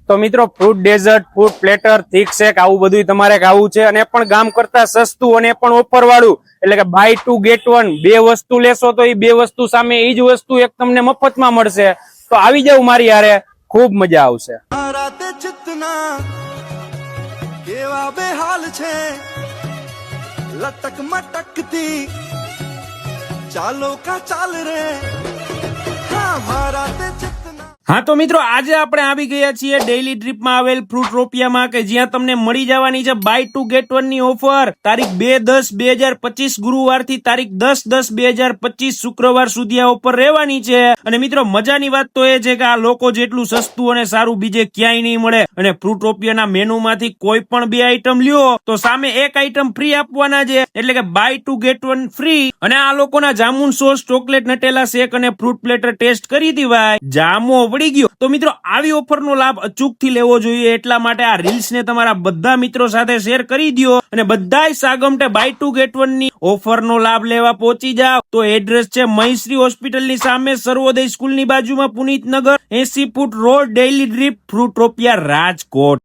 તો મિત્રો fruit dessert, fruit platter, thick shake આવું બધું તમારે ખાવું છે અને પણ ગામ કરતા સસ્તું અને પણ ઓફર વાળું, એટલે કે બાય 2 ગેટ 1, બે વસ્તુ લેશો તો એ બે વસ્તુ સામે એ જ વસ્તુ એક તમને મફતમાં મળશે. તો આવી જાવ મારી યારે, ખૂબ મજા આવશે. કેવા બેહાલ છે લટક મટકતી ચાલો કા ચાલ રે હા મારા તે હા તો મિત્રો આજે આપણે આવી ગયા છીએ ડેઈલી ટ્રીપમાં આવેલ ફ્રૂટરોપિયામાં કે જ્યાં તમને મળી જવાની છે બાય 2 ગેટ 1 ની ઓફર તારીખ 2/10/2025 ગુરુવારથી તારીખ 10/10/2025 શુક્રવાર સુધી આ ઓફર રહેવાની છે. અને મિત્રો મજાની વાત તો એ છે કે આ લોકો જેટલું સસ્તું અને સારું બીજે ક્યાંય નહીં મળે. અને ફ્રૂટરોપિયાના મેનુમાંથી કોઈ પણ બે આઈટમ લ્યો તો સામે એક આઈટમ ફ્રી આપવાના છે, એટલે કે બાય 2 ગેટ 1 ફ્રી. અને આ લોકોના જામુન સોસ, ચોકલેટ નટેલા શેક અને ફ્રૂટ પ્લેટર ટેસ્ટ કરી દીવાય, જામો પડી ગયો. તો મિત્રો આવી ઓફરનો લાભ અચૂકથી લેવો જોઈએ, એટલા માટે આ રીલ્સ ને તમારા બધા મિત્રો સાથે શેર કરી દો અને બધાય સાગમટે બાય 2 ગેટ 1 ની ઓફરનો લાભ લેવા પહોંચી જાવ. તો એડ્રેસ છે મહીશ્રી હોસ્પિટલની સામે, સર્વોદય સ્કૂલની બાજુમાં, Punitnagar, 80 foot road, Daily Drip, ફ્રૂટરોપિયા, રાજકોટ.